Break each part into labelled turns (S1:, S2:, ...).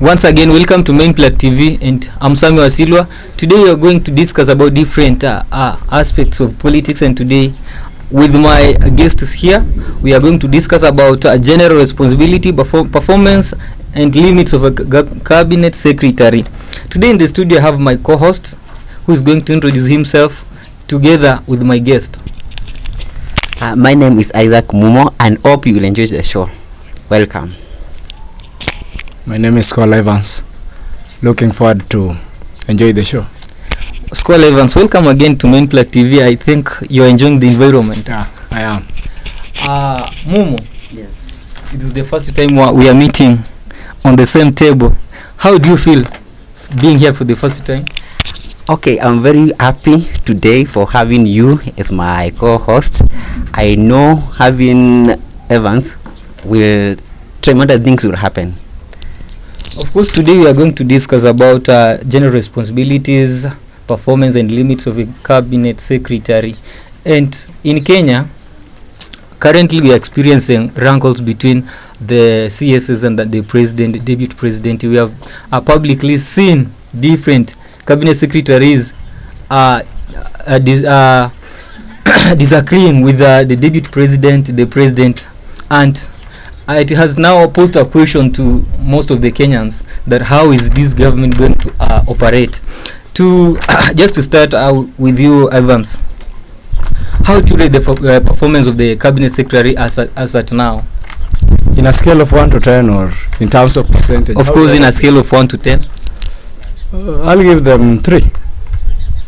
S1: Once again, welcome to Main Plug TV, and I'm Sami Wasilwa. Today we are going to discuss about different aspects of politics, and today with my guests here, we are going to discuss about general responsibility, performance, and limits of a cabinet secretary. Today in the studio I have my co-host who is going to introduce himself together with my guest.
S2: My name is Isaac Mumo, and hope you will enjoy the show. Welcome.
S3: My name is Cole Evans. Looking forward to enjoy the show.
S1: Cole Evans, welcome again to Main Plug TV. I think you're enjoying the environment.
S3: Yeah, I am.
S1: Mumo.
S2: Yes.
S1: It is the first time we are meeting on the same table. How do you feel being here for the first time?
S2: Okay, I'm very happy today for having you as my co-host. I know having Evans will tremendous things will happen.
S1: Of course, today we are going to discuss about general responsibilities, performance, and limits of a cabinet secretary. And in Kenya, currently we are experiencing rankles between the CSs and the president, deputy president. We have publicly seen different cabinet secretaries disagreeing with the deputy president, the president, and it has now posed a question to most of the Kenyans that how is this government going to operate. Just to start with you, Evans, how to rate the performance of the cabinet secretary as at now?
S3: In a scale of 1 to 10 or in terms of percentage?
S1: Of course, in a scale of 1 to 10.
S3: I'll give them 3.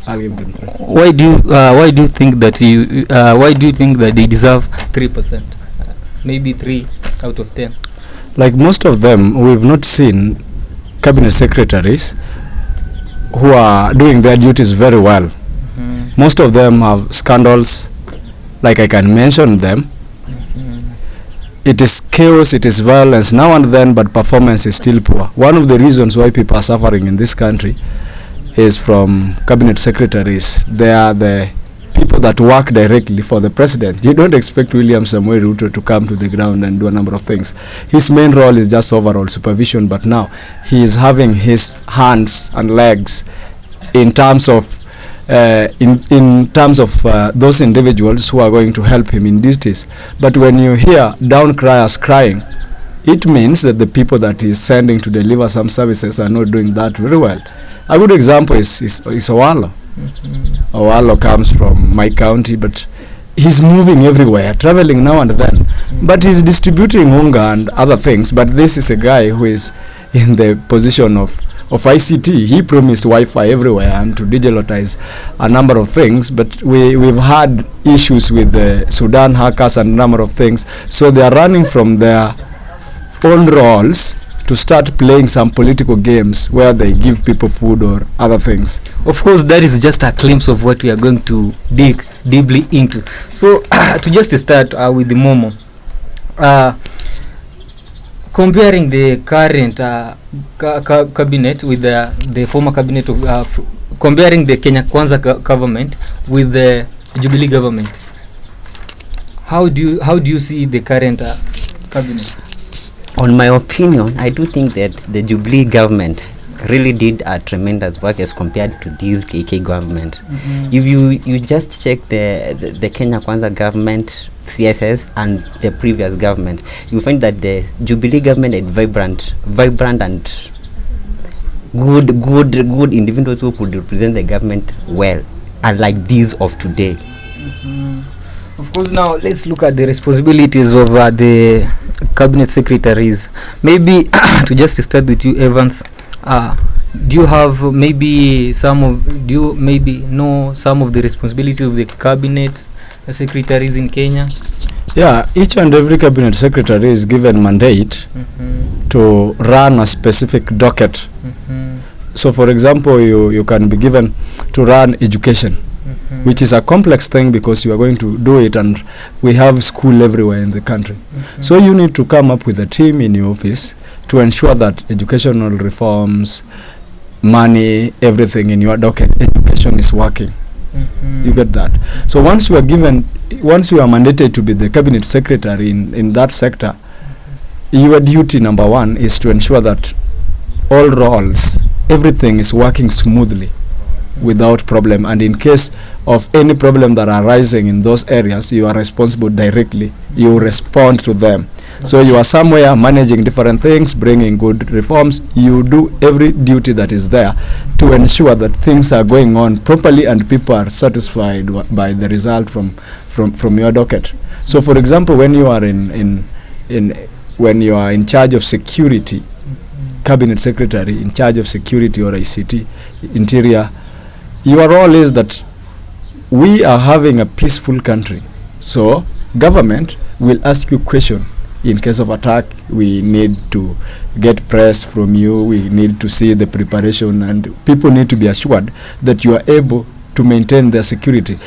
S1: Why do you think that they deserve 3%? Maybe 3 out of 10.
S3: Like most of them, we've not seen cabinet secretaries who are doing their duties very well.
S1: Mm-hmm.
S3: Most of them have scandals, like I can mention them.
S1: Mm-hmm.
S3: It is chaos, it is violence now and then, but performance is still poor. One of the reasons why people are suffering in this country is from cabinet secretaries. They are the people that work directly for the president. You don't expect William Samoei Ruto to come to the ground and do a number of things. His main role is just overall supervision, but now he is having his hands and legs in terms of those individuals who are going to help him in duties. But when you hear down criers crying, it means that the people that he is sending to deliver some services are not doing that very well. A good example is Owalo. Mm-hmm. Owalo comes from my county, but he's moving everywhere, traveling now and then. Mm-hmm. But he's distributing unga and other things. But this is a guy who is in the position of ICT. He promised Wi-Fi everywhere and to digitalize a number of things. But we've had issues with the Sudan hackers and a number of things. So they are running from their own roles to start playing some political games where they give people food or other things.
S1: Of course, that is just a glimpse of what we are going to dig deeply into. So, to just start with the Momo, comparing the current cabinet with the former cabinet of comparing the Kenya Kwanza government with the Jubilee government, how do you see the current cabinet?
S2: On my opinion, I do think that the Jubilee government really did a tremendous work as compared to this KK government. Mm-hmm. If you just check the Kenya Kwanza government, CSS, and the previous government, you find that the Jubilee government had vibrant and good individuals who could represent the government well, unlike these of today.
S1: Mm-hmm. Of course, now let's look at the responsibilities of the cabinet secretaries. Maybe to just start with you, Evans, do you know some of the responsibilities of the cabinet secretaries in Kenya?
S3: Yeah, each and every cabinet secretary is given mandate to run a specific docket. So for example, you can be given to run education, which is a complex thing because you are going to do it, and we have school everywhere in the country. So you need to come up with a team in your office to ensure that educational reforms, money, everything in your docket, education is working. You get that? So once you are mandated to be the cabinet secretary in that sector, your duty number one is to ensure that all roles, everything is working smoothly without problem, and in case of any problem that are arising in those areas, you are responsible directly, you respond to them. So you are somewhere managing different things, bringing good reforms, you do every duty that is there to ensure that things are going on properly and people are satisfied by the result from your docket. So for example, when you are when you are in charge of security, cabinet secretary in charge of security or ICT, interior, your role is that we are having a peaceful country. So government will ask you question. In case of attack, we need to get press from you, we need to see the preparation, and people need to be assured that you are able to maintain their security.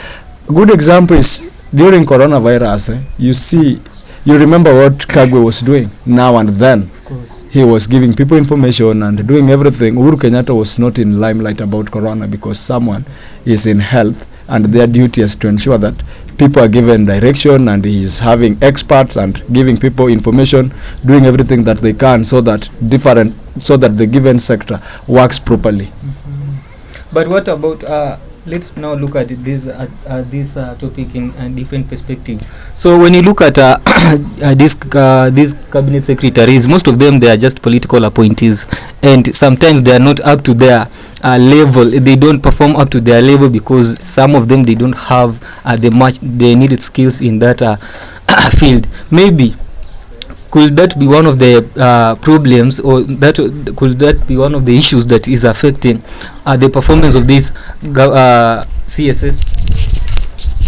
S3: A good example is during coronavirus, you remember what Kagwe was doing now and then.
S1: Of course.
S3: He was giving people information and doing everything. Uhuru Kenyatta was not in limelight about corona because someone is in health, and their duty is to ensure that people are given direction, and he's having experts and giving people information, doing everything that they can so that the given sector works properly.
S1: But what about let's now look at this topic in a different perspective. So when you look at these cabinet secretaries, most of them, they are just political appointees, and sometimes they are not up to their level. They don't perform up to their level because some of them, they don't have the needed skills in that field. Maybe could that be one of the problems, or could that be one of the issues that is affecting the performance of these CSS?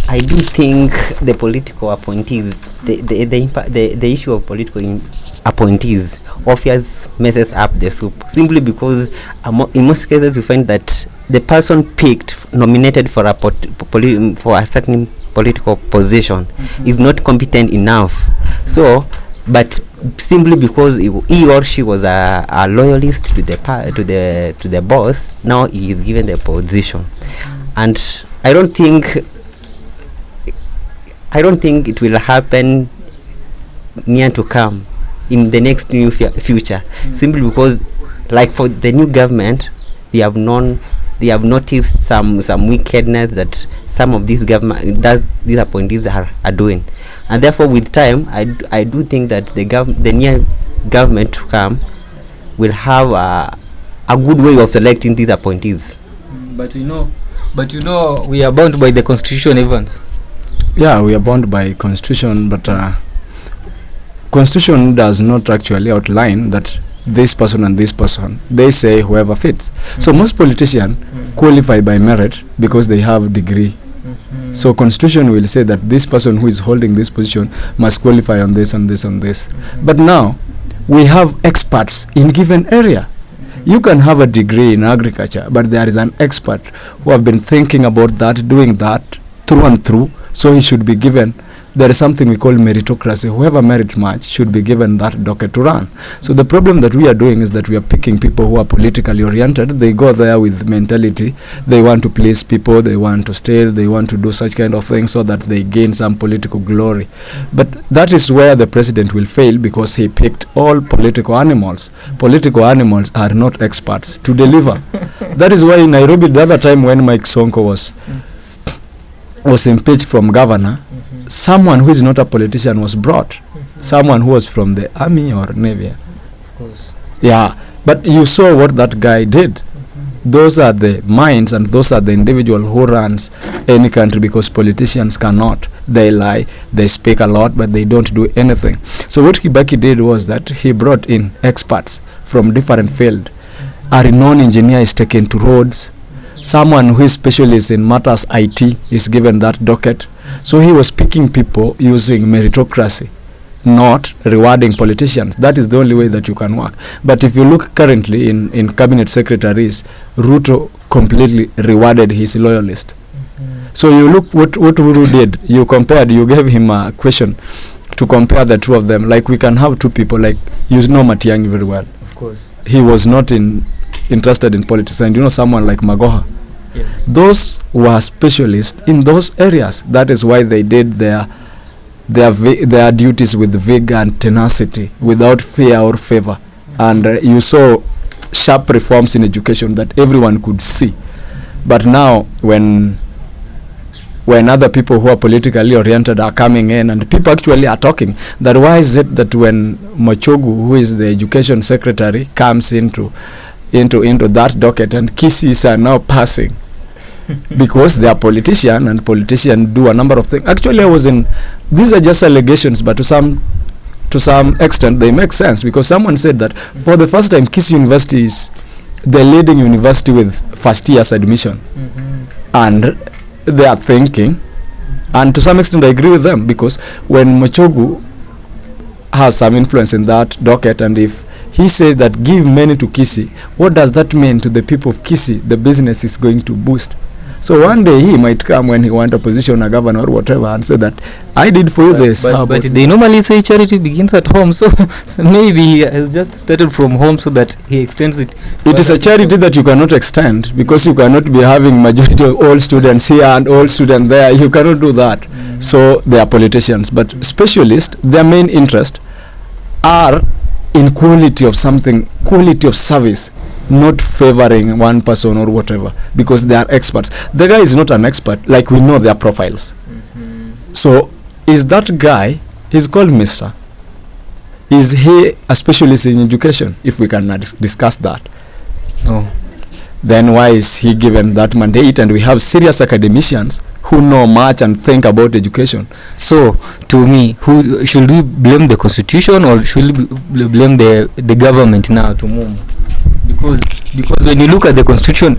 S2: I do think the political appointees, the issue of political appointees obviously messes up the soup, simply because in most cases you find that the person nominated for a certain political position is not competent enough. So, but simply because he or she was a loyalist to the boss, now he is given the position, and I don't think it will happen near to come in the next new future, simply because, like for the new government, they have noticed some wickedness that some of these appointees are doing, and therefore with time I do think that the new government to come will have a good way of selecting these appointees.
S1: But you know we are bound by the constitution, Evans.
S3: Yeah, we are bound by constitution, but constitution does not actually outline that this person and this person. They say whoever fits. So most politicians qualify by merit because they have degree. So constitution will say that this person who is holding this position must qualify on this and this and this. But now we have experts in given area. You can have a degree in agriculture, but there is an expert who have been thinking about that, doing that through and through, so he should be given. There is something we call meritocracy. Whoever merits much should be given that docket to run. So the problem that we are doing is that we are picking people who are politically oriented. They go there with mentality. They want to please people. They want to steal. They want to do such kind of things so that they gain some political glory. But that is where the president will fail, because he picked all political animals. Political animals are not experts to deliver. That is why in Nairobi the other time when Mike Sonko was impeached from governor, someone who is not a politician was brought. Someone who was from the army or navy.
S1: Of course.
S3: Yeah, but you saw what that guy did. Those are the minds, and those are the individual who runs any country, because politicians cannot. They lie, they speak a lot, but they don't do anything. So what Kibaki did was that he brought in experts from different fields. A renowned engineer is taken to roads. Someone who is specialist in matters IT is given that docket. So he was picking people using meritocracy, not rewarding politicians. That is the only way that you can work. But if you look currently in cabinet secretaries, Ruto completely rewarded his loyalist. So you look what Uhuru did. You gave him a question to compare the two of them. Like we can have two people, like you know Matiang'i very well.
S1: Of course.
S3: He was not interested in politics, and you know someone like Magoha.
S1: Yes.
S3: Those were specialists in those areas. That is why they did their duties with vigor and tenacity, without fear or favor. And you saw sharp reforms in education that everyone could see. But now when other people who are politically oriented are coming in, and people actually are talking that why is it that when Machogu, who is the education secretary, comes into that docket and Kisses are now passing because they are politicians, and politicians do a number of things. Actually, these are just allegations, but to some extent they make sense, because someone said that for the first time Kisii University is the leading university with first year's admission. And they are thinking, and to some extent I agree with them, because when Machogu has some influence in that docket, and if he says that give money to Kisii, what does that mean to the people of Kisii? The business is going to boost. So one day he might come when he wants a position, a governor or whatever, and say that I did for you this.
S1: But they normally say charity begins at home, so maybe he has just started from home so that he extends it.
S3: It is a charity that you cannot extend, because you cannot be having majority of all students here and all students there. You cannot do that. So they are politicians, but specialists, their main interest are in quality of something, quality of service, not favoring one person or whatever, because they are experts. The guy is not an expert, like we know their profiles. So is that guy, he's called Mr. Is he a specialist in education? If we can discuss that.
S1: No.
S3: Then why is he given that mandate? And we have serious academicians who know much and think about education.
S1: So to me, who should we blame, the constitution or should we blame the government now to move? Because when you look at the constitution,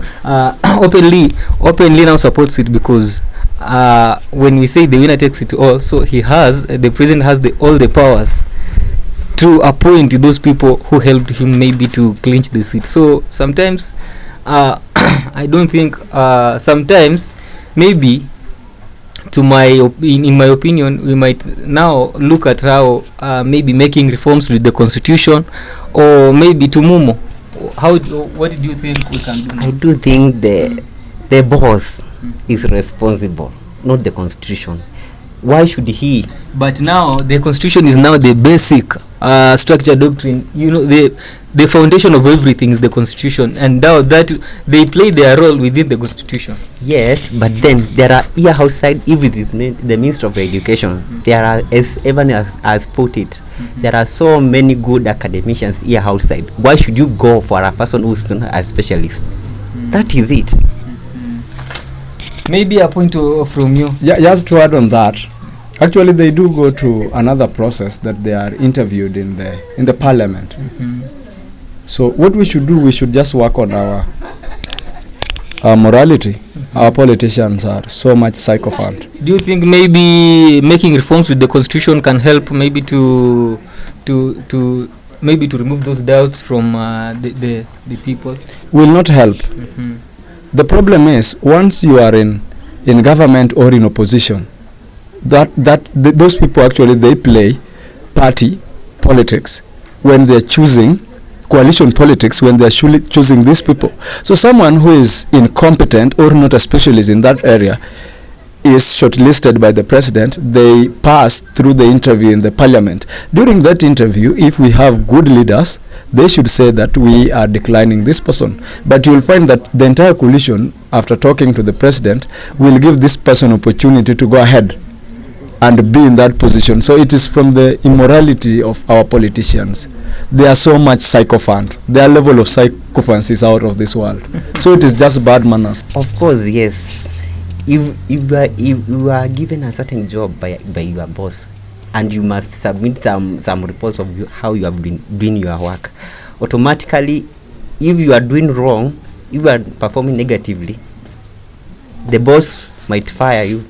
S1: openly now supports it, because when we say the winner takes it all, so the president has all the powers to appoint those people who helped him maybe to clinch the seat. So sometimes I don't think sometimes maybe in my opinion, we might now look at how maybe making reforms with the constitution, or maybe to Mumo. What do you think we can do now?
S2: I do think the boss is responsible, not the constitution. Why should he?
S1: But now the constitution is now the basic structure doctrine. You know, the foundation of everything is the constitution, and now that they play their role within the constitution.
S2: Yes, but then there are here outside, if it is the Minister of Education, there are, as Evan has put it, there are so many good academicians here outside. Why should you go for a person who's not a specialist? That is it.
S1: Maybe a point from you.
S3: Yeah, just to add on that, actually they do go to another process that they are interviewed in the parliament. So what we should do, we should just work on our morality. Our politicians are so much sycophant.
S1: Do you think maybe making reforms with the constitution can help maybe to remove those doubts from the people?
S3: Will not help. The problem is, once you are in government or in opposition, those people actually, they play party politics when they're choosing coalition politics, when they're choosing these people. So someone who is incompetent or not a specialist in that area is shortlisted by the president. They pass through the interview in the parliament. During that interview, if we have good leaders, they should say that we are declining this person. But you will find that the entire coalition, after talking to the president, will give this person opportunity to go ahead and be in that position. So it is from the immorality of our politicians. They are so much sycophant. Their level of sycophants is out of this world. So it is just bad manners.
S2: Of course, yes. If you are given a certain job by your boss, and you must submit some reports of how you have been doing your work, automatically, if you are doing wrong, if you are performing negatively, the boss might fire you.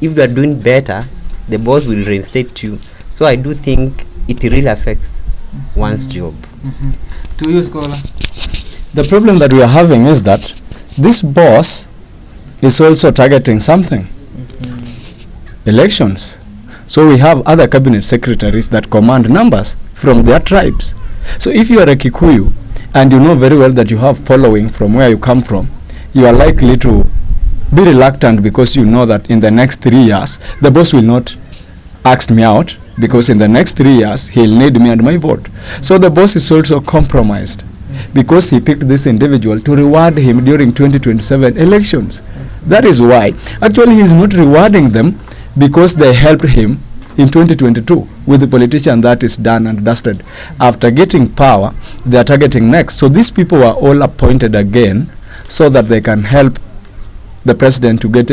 S2: If you are doing better, the boss will reinstate you. So I do think it really affects one's job.
S1: To you, Scholar.
S3: The problem that we are having is that this boss is also targeting something. Elections. So we have other cabinet secretaries that command numbers from their tribes. So if you are a Kikuyu and you know very well that you have following from where you come from, you are likely to be reluctant, because you know that in the next 3 years the boss will not ask me out, because in the next 3 years he'll need me and my vote. So the boss is also compromised. because he picked this individual to reward him during 2027 elections. That is why. Actually, he is not rewarding them because they helped him in 2022 with the politician. That is done and dusted. After getting power, they are targeting next. So these people were all appointed again so that they can help the president to get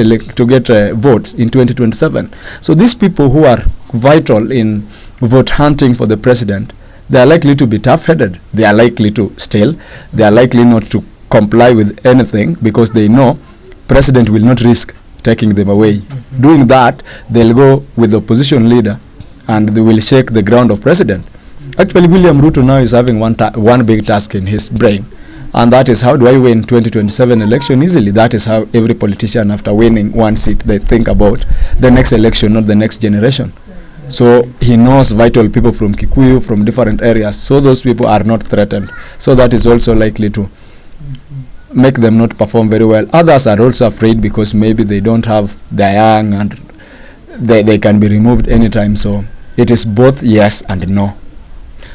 S3: votes in 2027. So these people who are vital in vote hunting for the president, they are likely to be tough-headed. They are likely to steal. They are likely not to comply with anything because they know president will not risk taking them away. Doing that, they'll go with the opposition leader and they will shake the ground of president. Actually, William Ruto now is having one big task in his brain, and that is, how do I win 2027 election easily? That is how every politician, after winning one seat, they think about the next election, not the next generation. So he knows vital people from Kikuyu, from different areas, so those people are not threatened. So that is also likely to make them not perform very well. Others are also afraid because maybe they don't have, they're young and they can be removed anytime. So it is both yes and no.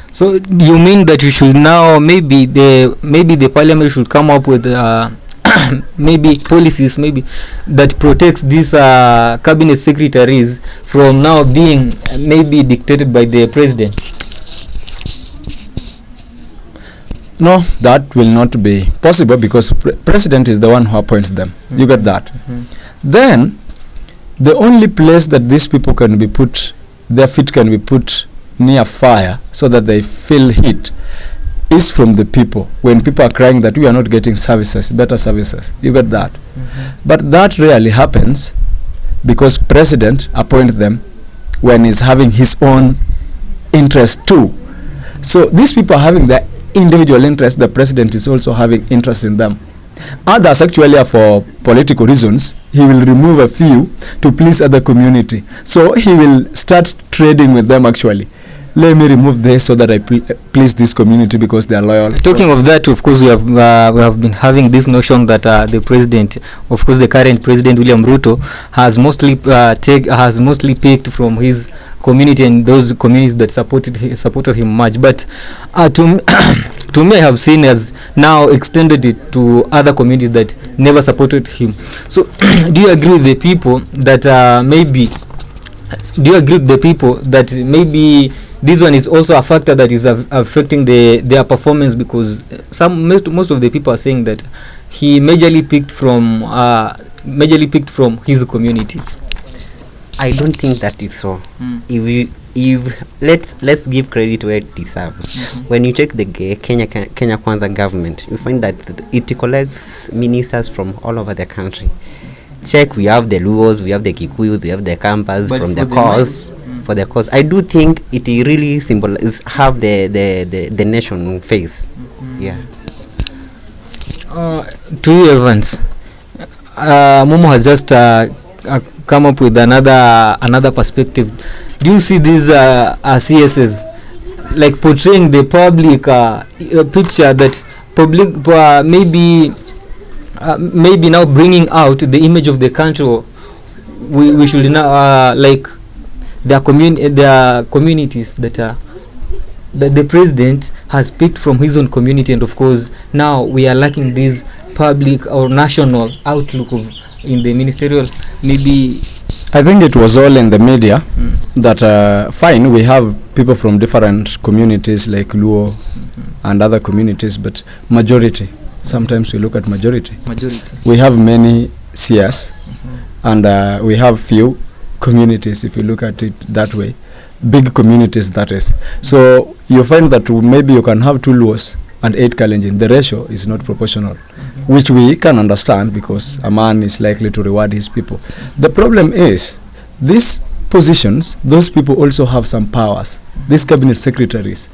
S1: So you mean that you should now, maybe the parliament should come up with maybe policies maybe that protects these cabinet secretaries from now being maybe dictated by the president?
S3: No, that will not be possible because president is the one who appoints them. You get that? Then the only place that these people can be put, their feet can be put near fire so that they feel heat, is from the people. When people are crying that we are not getting services, better services, you get that? But that rarely happens because president appoints them when he's having his own interest too. So these people are having their individual interest. The president is also having interest in them. Others actually are for political reasons. He will remove a few to please other community. So he will start trading with them actually. Let me remove this so that I please this community because they are loyal. Talking
S1: of that, of course, we have been having this notion that the president, of course, the current president William Ruto, has mostly picked from his community and those communities that supported him much. But to me, I have seen as now extended it to other communities that never supported him. So, do you agree with the people that maybe this one is also a factor that is affecting their performance, because most of the people are saying that he majorly picked from his community?
S2: I don't think that is so. If let's give credit where it deserves. When you check the Kenya Kwanza government, you find that it collects ministers from all over the country. Check, we have the Luos, we have the Kikuyus, we have the Kampas from the cause. For the cause, I do think it really symbolizes have the nation face. Yeah.
S1: To you, Evans, Momo has just come up with another perspective. Do you see these CSs like portraying the public picture that public maybe now bringing out the image of the country? We should now like their communities that the president has picked from his own community, and of course now we are lacking this public or national outlook in the ministerial. Maybe
S3: I think it was all in the media that fine, we have people from different communities like Luo and other communities, but majority, sometimes we look at majority. We have many CS and we have few communities, if you look at it that way, big communities, that is. So you find that maybe you can have 2 Luos and 8 Kalenjin. The ratio is not proportional, which we can understand because a man is likely to reward his people. The problem is these positions, those people also have some powers, these cabinet secretaries,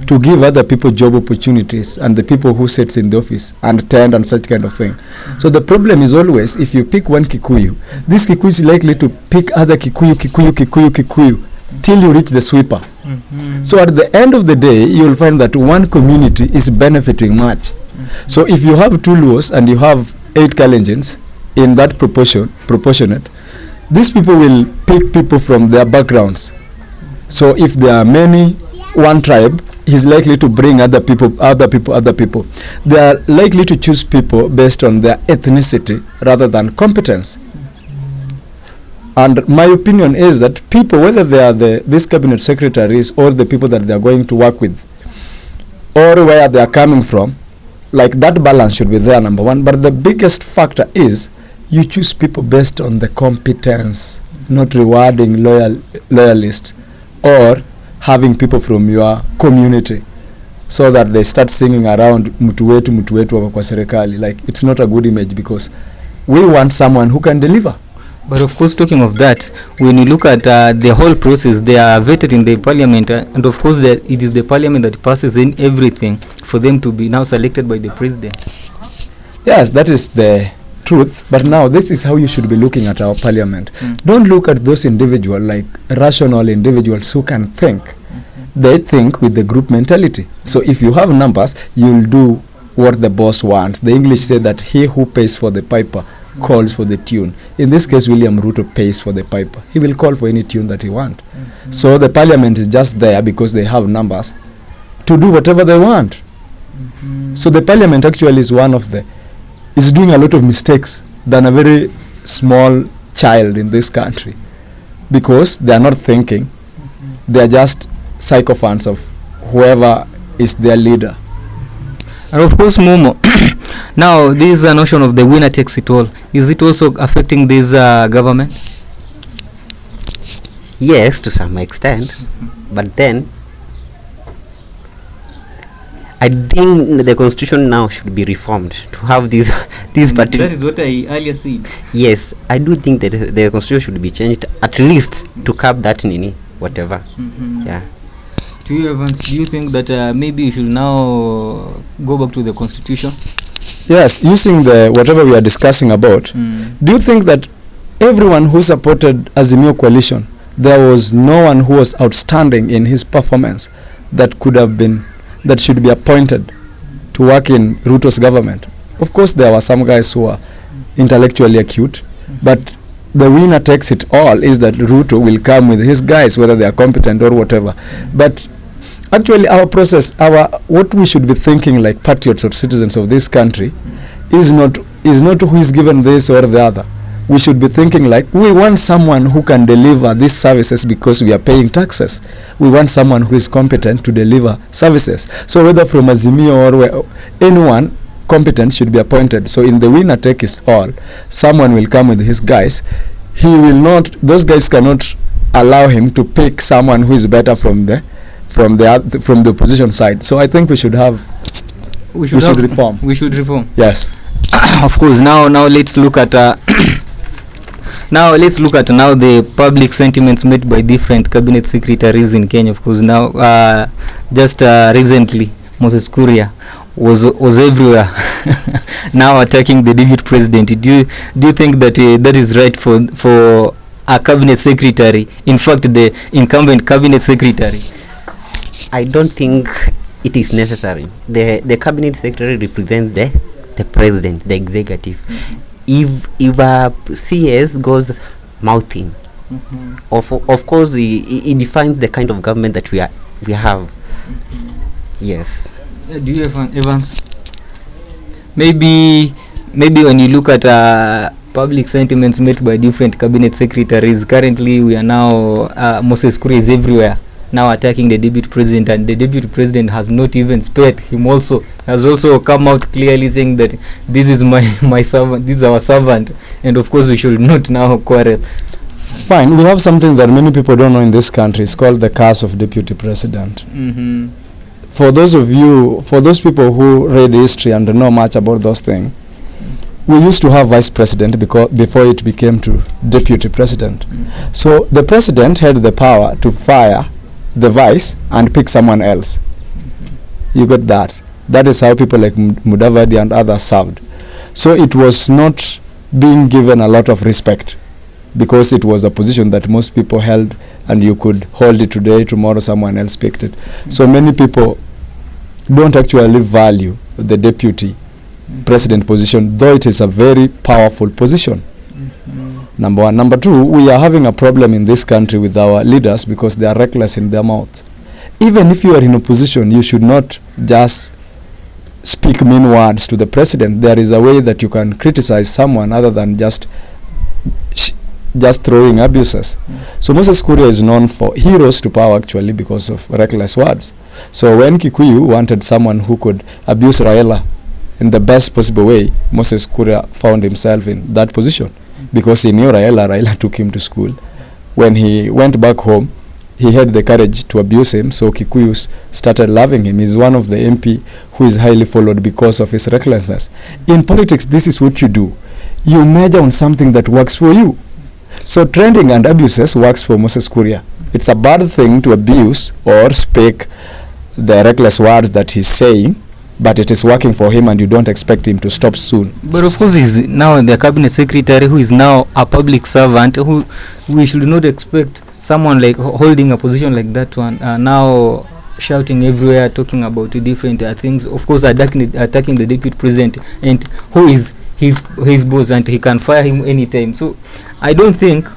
S3: to give other people job opportunities and the people who sits in the office and tend and such kind of thing. So the problem is always, if you pick one Kikuyu, this Kikuyu is likely to pick other Kikuyu till you reach the sweeper. So at the end of the day, you will find that one community is benefiting much. So if you have 2 Luos and you have 8 Kalenjins in that proportionate, these people will pick people from their backgrounds. So if there are many, one tribe he's likely to bring other people. They are likely to choose people based on their ethnicity rather than competence. And my opinion is that people, whether they are these cabinet secretaries or the people that they are going to work with, or where they are coming from, like that balance should be there, number one. But the biggest factor is you choose people based on the competence, not rewarding loyalists or having people from your community so that they start singing around mtu wetu wako kwa serikali. Like, it's not a good image, because we want someone who can deliver.
S1: But of course, talking of that, when you look at the whole process, they are vetted in the parliament, and of course it is the parliament that passes in everything for them to be now selected by the president.
S3: Yes, that is the truth. But now this is how you should be looking at our parliament. Don't look at those individuals like rational individuals who can think. They think with the group mentality. So if you have numbers, you'll do what the boss wants. The English say that he who pays for the piper calls for the tune. In this case, William Ruto pays for the piper. He will call for any tune that he wants. So the parliament is just there because they have numbers to do whatever they want. So the parliament actually is is doing a lot of mistakes than a very small child in this country, because they are not thinking. They are just sycophants of whoever is their leader.
S1: And of course, Momo, now this notion of the winner takes it all, is it also affecting this government?
S2: Yes, to some extent. But then I think the constitution now should be reformed to have these particular.
S1: That is what I earlier said.
S2: Yes, I do think that the constitution should be changed, at least to cap that whatever. Yeah.
S1: To you, Evans, do you think that maybe you should now go back to the constitution?
S3: Yes, using the whatever we are discussing about. Do you think that everyone who supported Azimio coalition, there was no one who was outstanding in his performance that should be appointed to work in Ruto's government? Of course, there were some guys who are intellectually acute, but the winner takes it all is that Ruto will come with his guys, whether they are competent or whatever. But actually, our process, what we should be thinking like patriots or citizens of this country is not who is given this or the other. We should be thinking like, we want someone who can deliver these services because we are paying taxes. We want someone who is competent to deliver services. So whether from Azimio or anyone competent should be appointed. So in the winner take it all, someone will come with his guys. Those guys cannot allow him to pick someone who is better from the opposition side. So I think we should reform.
S1: We should reform.
S3: Yes.
S1: Of course. Now let's look at the public sentiments made by different cabinet secretaries in Kenya. Of course, now just recently Moses Kuria was everywhere now attacking the deputy president. Do you think that that is right for a cabinet secretary, in fact the incumbent cabinet secretary?
S2: I don't think it is necessary. The cabinet secretary represents the president, the executive. If a CS goes mouthing, of course it defines the kind of government that we have. Yes.
S1: Do you have Evans? Maybe when you look at public sentiments made by different cabinet secretaries, currently we are now Moses Kuria is everywhere now attacking the deputy president, and the deputy president has not even spared him. Has also come out clearly saying that this is my servant, this is our servant, and of course we should not now quarrel.
S3: Fine, we have something that many people don't know in this country. It's called the curse of deputy president. For those people who read history and know much about those things, we used to have vice president before it became to deputy president. So the president had the power to fire the vice and pick someone else. You got that. That is how people like Mudavadi and others served. So it was not being given a lot of respect, because it was a position that most people held, and you could hold it today, tomorrow someone else picked it. So many people don't actually value the deputy president position, though it is a very powerful position. Number one. Number two, we are having a problem in this country with our leaders because they are reckless in their mouths. Even if you are in opposition, you should not just speak mean words to the president. There is a way that you can criticize someone other than just throwing abuses. So Moses Kuria is known for, he rose to power actually because of reckless words. So when Kikuyu wanted someone who could abuse Raila in the best possible way, Moses Kuria found himself in that position because he knew Raila took him to school. When he went back home, he had the courage to abuse him, so Kikuyus started loving him. He's one of the MP who is highly followed because of his recklessness. In politics, this is what you do. You measure on something that works for you. So trending and abuses works for Moses Kuria. It's a bad thing to abuse or speak the reckless words that he's saying, but it is working for him and you don't expect him to stop soon.
S1: But of course he's now the cabinet secretary who is now a public servant, who we should not expect someone like holding a position like that one now shouting everywhere, talking about different things, of course attacking the deputy president, and who is his boss, and he can fire him anytime. So I don't think,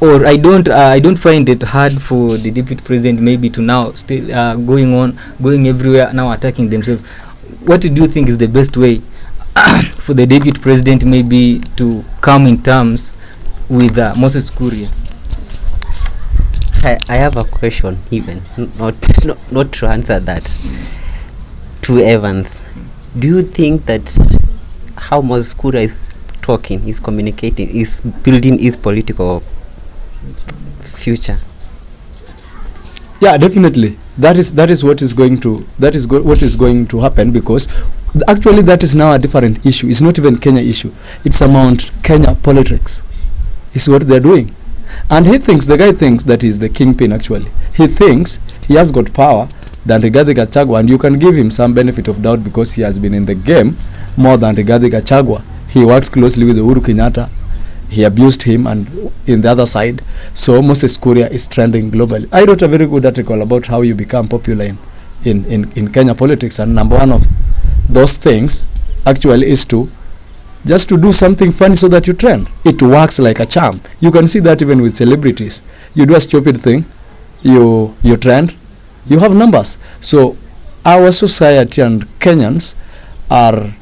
S1: or I don't find it hard for the deputy president maybe to now still going everywhere now attacking themselves. What do you think is the best way for the deputy president maybe to come in terms with Moses Kuria?
S2: I have a question, even not to answer that, to Evans. Do you think that how Moses Kuria is talking, is communicating, is building his political future?
S3: Yeah, definitely. That is what is going to happen, because actually that is now a different issue. It's not even Kenya issue. It's amount Kenya politics. Is what they're doing. And the guy thinks that he's the kingpin actually. He thinks he has got power than Rigathi Gachagua, and you can give him some benefit of doubt because he has been in the game more than Rigathi Gachagua. He worked closely with Uhuru Kenyatta. He abused him, and in the other side. So Moses Kuria is trending globally. I wrote a very good article about how you become popular in Kenya politics, and number one of those things actually is to do something funny so that you trend. It works like a charm. You can see that even with celebrities. You do a stupid thing, you trend, you have numbers. So our society and Kenyans are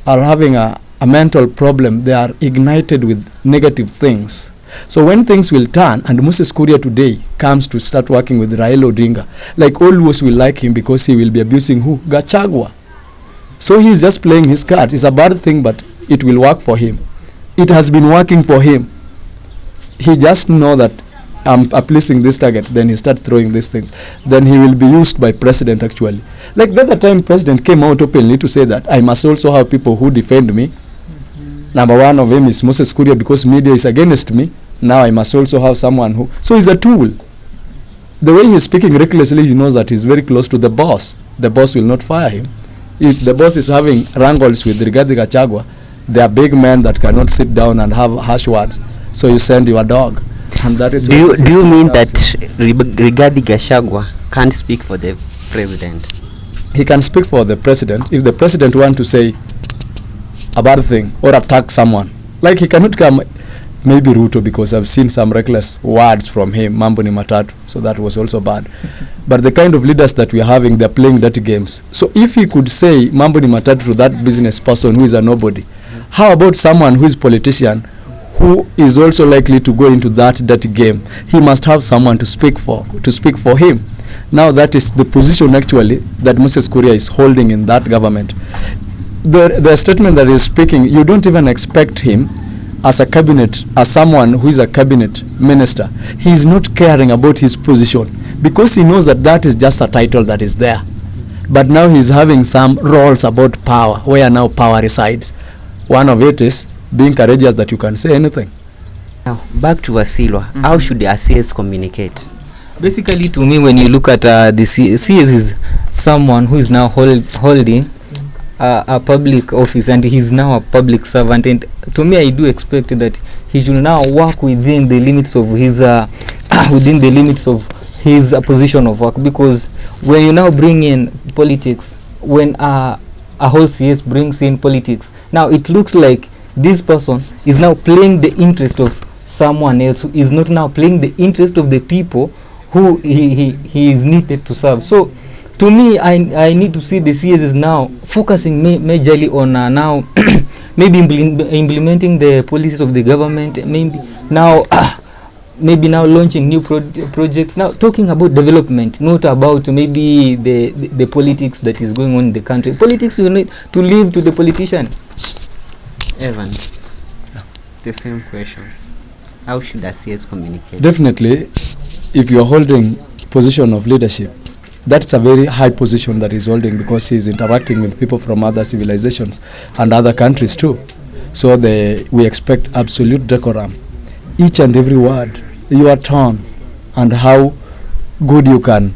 S3: having a mental problem. They are ignited with negative things. So when things will turn, and Moses Kuria today comes to start working with Raila Odinga, like always will like him because he will be abusing who? Gachagua. So he's just playing his cards. It's a bad thing, but it will work for him. It has been working for him. He just know that I'm placing this target, then he start throwing these things. Then he will be used by president actually. Like the other time president came out openly to say that I must also have people who defend me. Number one of them is Moses Kuria, because media is against me. Now I must also have someone who... So he's a tool. The way he's speaking recklessly, he knows that he's very close to the boss. The boss will not fire him. If the boss is having wrangles with Rigathi Gachagua, they are big men that cannot sit down and have harsh words. So you send your dog. And that is... Do
S2: you mean that Rigathi Gachagua can't speak for the president?
S3: He can speak for the president. If the president wants to say a bad thing or attack someone, like he cannot come, maybe Ruto, because I've seen some reckless words from him, mambo ni matatu, so that was also bad. But the kind of leaders that we are having, they're playing dirty games. So if he could say mambo ni matatu to that business person who is a nobody, how about someone who is politician who is also likely to go into that dirty game? He must have someone to speak for him. Now that is the position actually that Moses Kuria is holding in that government. The statement that he's speaking, you don't even expect him as someone who is a cabinet minister. He is not caring about his position because he knows that is just a title that is there. But now he's having some roles about power, where now power resides. One of it is being courageous that you can say anything.
S2: Now back to Wasilwa. How should the CS communicate?
S1: Basically, to me, when you look at the CS is someone who is now holding a public office, and he's now a public servant, and to me I do expect that he should now work within the limits of his position of work, because when you now bring in politics, when a whole CS brings in politics, now it looks like this person is now playing the interest of someone else, who is not now playing the interest of the people who he is needed to serve. So to me, I need to see the CS is now focusing majorly on now maybe implementing the policies of the government, maybe now maybe now launching new projects, now talking about development, not about maybe the politics that is going on in the country. Politics you need to leave to the politician.
S2: Evans, the same question. How should a CS communicate?
S3: Definitely, if you are holding position of leadership, that's a very high position that he's holding, because he's interacting with people from other civilizations and other countries too. So we expect absolute decorum. Each and every word, your tone, and how good you can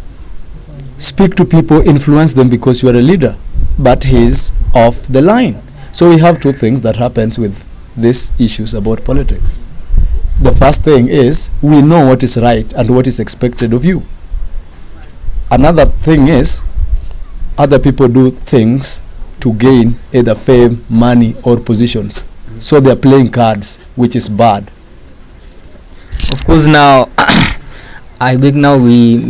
S3: speak to people, influence them, because you are a leader. But he's off the line. So we have two things that happens with these issues about politics. The first thing is, we know what is right and what is expected of you. Another thing is, other people do things to gain either fame, money, or positions. So they are playing cards, which is bad.
S1: Of course, now I beg now we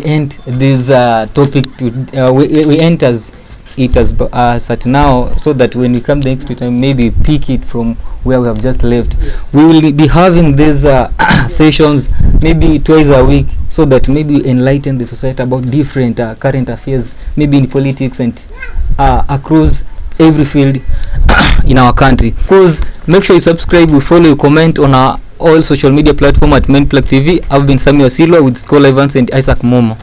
S1: end this topic to we end as it as at now, so that when we come the next time, maybe pick it from where we have just left. We will be having these sessions maybe twice a week, so that maybe enlighten the society about different current affairs, maybe in politics and across every field in our country. Because make sure you subscribe, you follow, you comment on our all social media platform at Mainplug TV. I've been Samuel Silva with Scholar Evans and Isaac Momo.